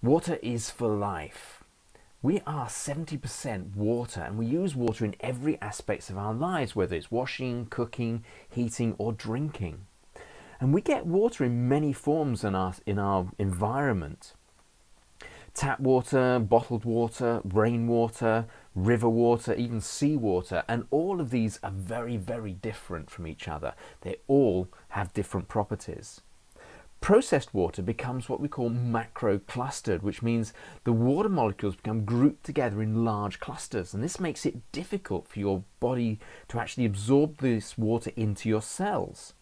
Water is for life. We are 70% water, and we use water in every aspect of our lives, whether it's washing, cooking, heating, or drinking. And we get water in many forms in our environment. Tap water, bottled water, rainwater, river water, even seawater, and all of these are very, very different from each other. They all have different properties. Processed water becomes what we call macroclustered, which means the water molecules become grouped together in large clusters, and this makes it difficult for your body to actually absorb this water into your cells.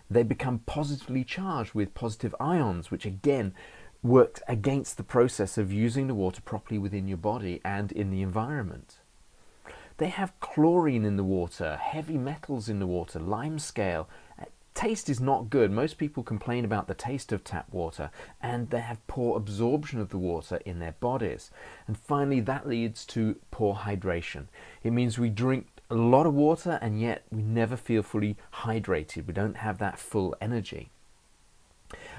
They become positively charged with positive ions, which again works against the process of using the water properly within your body and in the environment. They have chlorine in the water, heavy metals in the water, limescale. Taste is not good. Most people complain about the taste of tap water, and they have poor absorption of the water in their bodies. And finally, that leads to poor hydration. It means we drink a lot of water and yet we never feel fully hydrated. We don't have that full energy.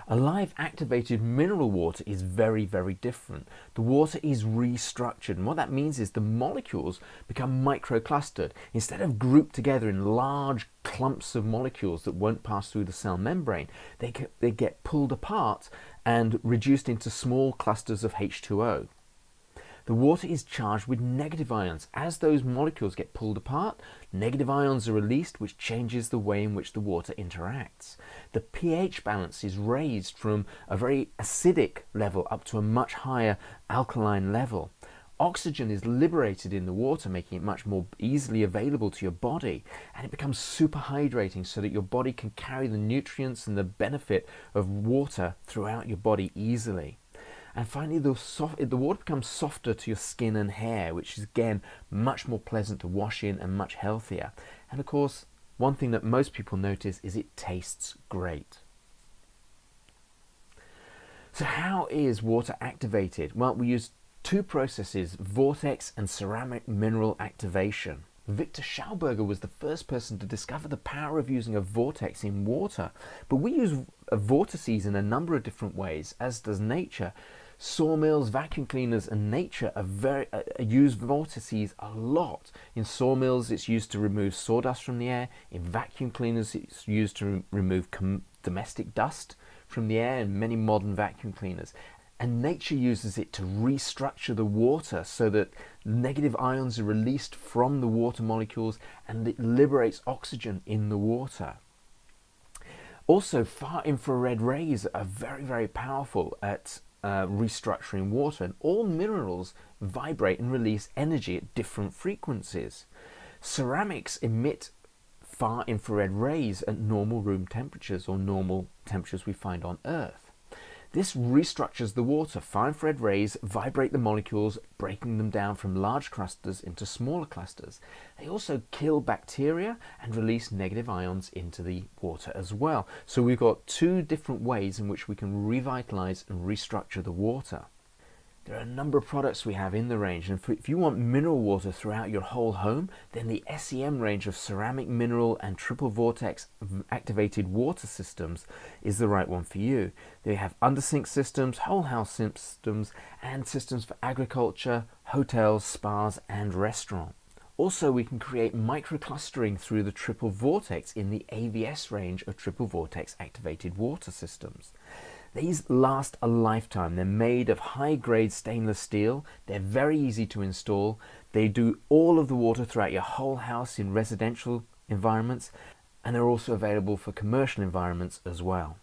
A live activated mineral water is very, very different. The water is restructured, and what that means is the molecules become microclustered. Instead of grouped together in large clumps of molecules that won't pass through the cell membrane, they get pulled apart and reduced into small clusters of H2O. The water is charged with negative ions. As those molecules get pulled apart, negative ions are released, which changes the way in which the water interacts. The pH balance is raised from a very acidic level up to a much higher alkaline level. Oxygen is liberated in the water, making it much more easily available to your body, and it becomes super hydrating so that your body can carry the nutrients and the benefit of water throughout your body easily. And finally, the water becomes softer to your skin and hair, which is again much more pleasant to wash in and much healthier. And of course, one thing that most people notice is it tastes great. So how is water activated? Well, we use two processes, vortex and ceramic mineral activation. Victor Schauberger was the first person to discover the power of using a vortex in water. But we use vortices in a number of different ways, as does nature. Sawmills, vacuum cleaners, and nature use vortices a lot. In sawmills, it's used to remove sawdust from the air. In vacuum cleaners, it's used to remove domestic dust from the air in many modern vacuum cleaners. And nature uses it to restructure the water so that negative ions are released from the water molecules and it liberates oxygen in the water. Also, far infrared rays are very, very powerful at restructuring water, and all minerals vibrate and release energy at different frequencies. Ceramics emit far infrared rays at normal room temperatures or normal temperatures we find on Earth. This restructures the water. Far infrared rays vibrate the molecules, breaking them down from large clusters into smaller clusters. They also kill bacteria and release negative ions into the water as well. So we've got two different ways in which we can revitalize and restructure the water. There are a number of products we have in the range, and if you want mineral water throughout your whole home, then the SEM range of ceramic, mineral and triple vortex activated water systems is the right one for you. They have undersink systems, whole house systems, and systems for agriculture, hotels, spas and restaurants. Also, we can create microclustering through the triple vortex in the AVS range of triple vortex activated water systems. These last a lifetime. They're made of high-grade stainless steel. They're very easy to install. They do all of the water throughout your whole house in residential environments, and they're also available for commercial environments as well.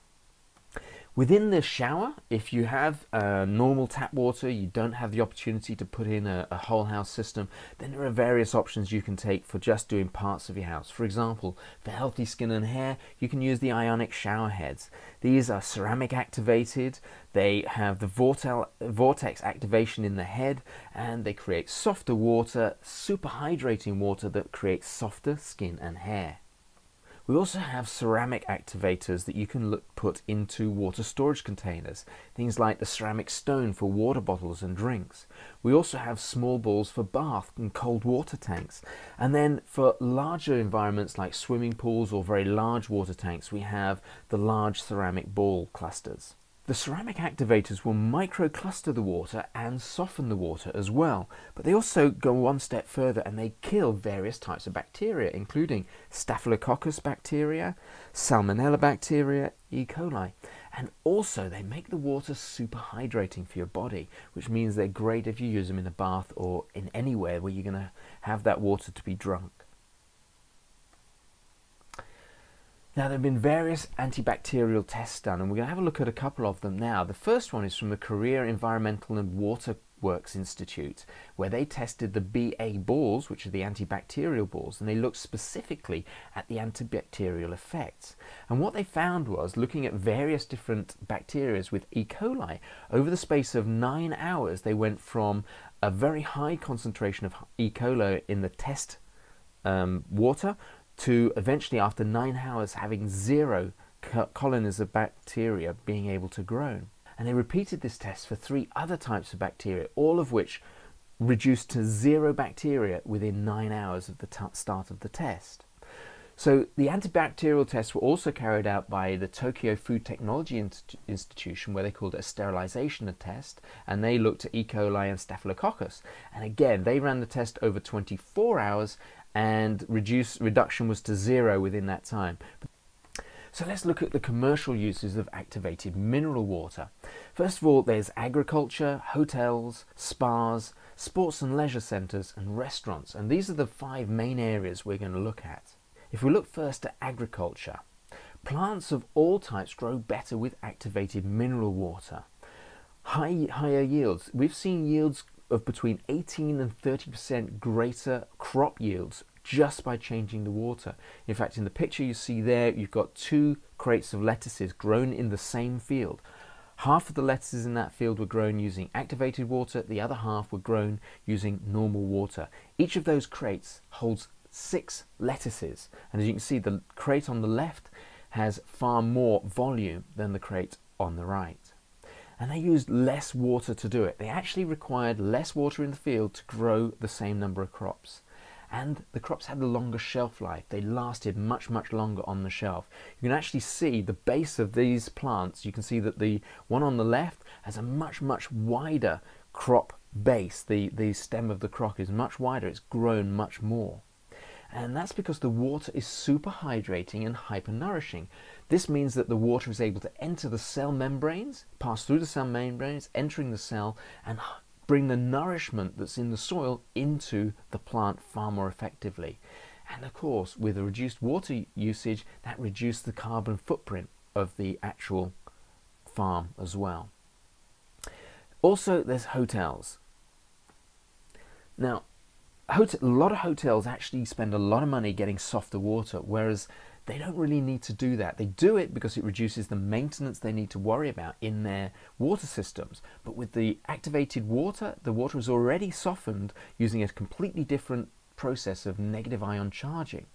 Within the shower, if you have normal tap water, you don't have the opportunity to put in a whole house system, then there are various options you can take for just doing parts of your house. For example, for healthy skin and hair, you can use the ionic shower heads. These are ceramic activated, they have the vortex activation in the head, and they create softer water, super hydrating water that creates softer skin and hair. We also have ceramic activators that you can put into water storage containers, things like the ceramic stone for water bottles and drinks. We also have small balls for bath and cold water tanks. And then for larger environments like swimming pools or very large water tanks, we have the large ceramic ball clusters. The ceramic activators will microcluster the water and soften the water as well, but they also go one step further and they kill various types of bacteria, including Staphylococcus bacteria, Salmonella bacteria, E. coli, and also they make the water super hydrating for your body, which means they're great if you use them in a bath or in anywhere where you're going to have that water to be drunk. Now, there have been various antibacterial tests done, and we're going to have a look at a couple of them now. The first one is from the Korea Environmental and Water Works Institute, where they tested the BA balls, which are the antibacterial balls, and they looked specifically at the antibacterial effects. And what they found was, looking at various different bacteria with E. coli, over the space of 9 hours, they went from a very high concentration of E. coli in the test water to eventually, after 9 hours, having 0 colonies of bacteria being able to grow. And they repeated this test for 3 other types of bacteria, all of which reduced to 0 bacteria within 9 hours of the start of the test. So the antibacterial tests were also carried out by the Tokyo Food Technology Institution, where they called it a sterilization test, and they looked at E. coli and Staphylococcus. And again, they ran the test over 24 hours, and reduction was to 0 within that time. So let's look at the commercial uses of activated mineral water. First of all, there's agriculture, hotels, spas, sports and leisure centres and restaurants, and these are the 5 main areas we're going to look at. If we look first at agriculture, plants of all types grow better with activated mineral water. Higher yields. We've seen yields of between 18 and 30% greater crop yields just by changing the water. In fact, in the picture you see there, you've got 2 crates of lettuces grown in the same field. Half of the lettuces in that field were grown using activated water, the other half were grown using normal water. Each of those crates holds 6 lettuces, and as you can see, the crate on the left has far more volume than the crate on the right. And they used less water to do it. They actually required less water in the field to grow the same number of crops. And the crops had a longer shelf life. They lasted much, much longer on the shelf. You can actually see the base of these plants. You can see that the one on the left has a much, much wider crop base. The stem of the crop is much wider. It's grown much more. And that's because the water is super hydrating and hyper-nourishing. This means that the water is able to enter the cell membranes, pass through the cell membranes, entering the cell, and bring the nourishment that's in the soil into the plant far more effectively. And of course, with a reduced water usage, that reduced the carbon footprint of the actual farm as well. Also, there's hotels. Now, a lot of hotels actually spend a lot of money getting softer water, whereas they don't really need to do that. They do it because it reduces the maintenance they need to worry about in their water systems. But with the activated water, the water is already softened using a completely different process of negative ion charging.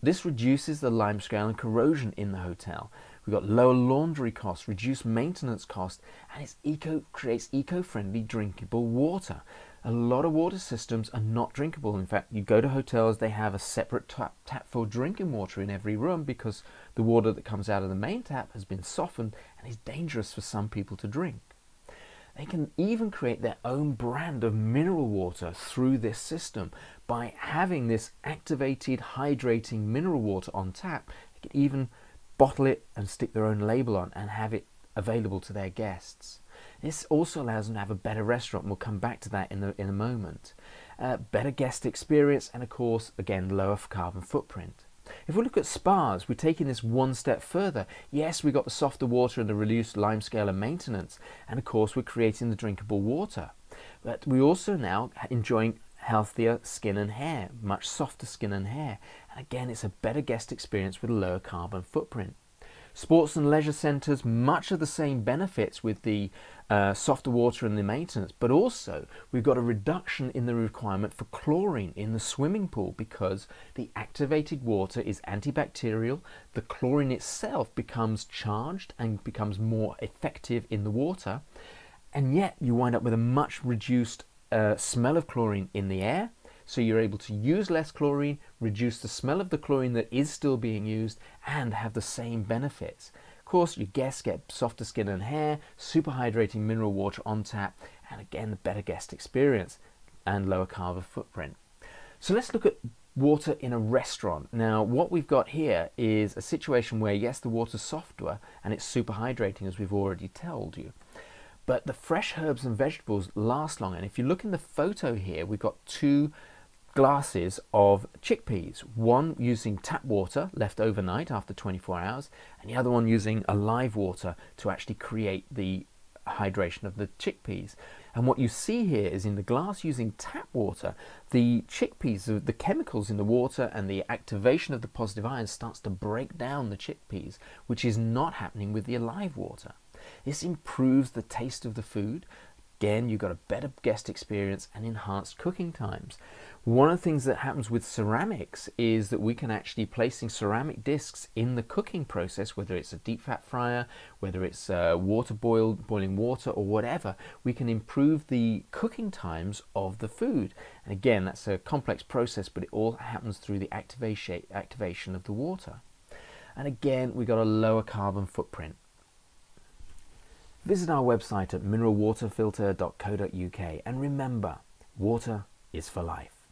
This reduces the lime scale and corrosion in the hotel. We've got lower laundry costs, reduced maintenance costs, and it creates eco-friendly drinkable water. A lot of water systems are not drinkable. In fact, you go to hotels, they have a separate tap for drinking water in every room because the water that comes out of the main tap has been softened and is dangerous for some people to drink. They can even create their own brand of mineral water through this system. By having this activated, hydrating mineral water on tap, they can even bottle it and stick their own label on and have it available to their guests. This also allows them to have a better restaurant, and we'll come back to that in a moment. Better guest experience, and of course, again, lower carbon footprint. If we look at spas, we're taking this one step further. Yes, we've got the softer water and the reduced lime scale and maintenance, and of course, we're creating the drinkable water. But we're also now enjoying healthier skin and hair, much softer skin and hair. And again, it's a better guest experience with a lower carbon footprint. Sports and leisure centres, much of the same benefits with the softer water and the maintenance, but also we've got a reduction in the requirement for chlorine in the swimming pool because the activated water is antibacterial. The chlorine itself becomes charged and becomes more effective in the water, and yet you wind up with a much reduced smell of chlorine in the air. So you're able to use less chlorine, reduce the smell of the chlorine that is still being used, and have the same benefits. Of course, your guests get softer skin and hair, super hydrating mineral water on tap, and again, the better guest experience and lower carbon footprint. So let's look at water in a restaurant. Now, what we've got here is a situation where, yes, the water's softer and it's super hydrating, as we've already told you. But the fresh herbs and vegetables last long. And if you look in the photo here, we've got 2 glasses of chickpeas, one using tap water left overnight after 24 hours, and the other one using a live water to actually create the hydration of the chickpeas. And what you see here is in the glass using tap water, the chickpeas, the chemicals in the water and the activation of the positive ions starts to break down the chickpeas, which is not happening with the alive water. This improves the taste of the food. Again, you've got a better guest experience and enhanced cooking times. One of the things that happens with ceramics is that we can actually, placing ceramic discs in the cooking process, whether it's a deep fat fryer, whether it's boiling water or whatever, we can improve the cooking times of the food. And again, that's a complex process, but it all happens through the activation of the water. And again, we've got a lower carbon footprint. Visit our website at mineralwaterfilter.co.uk and remember, water is for life.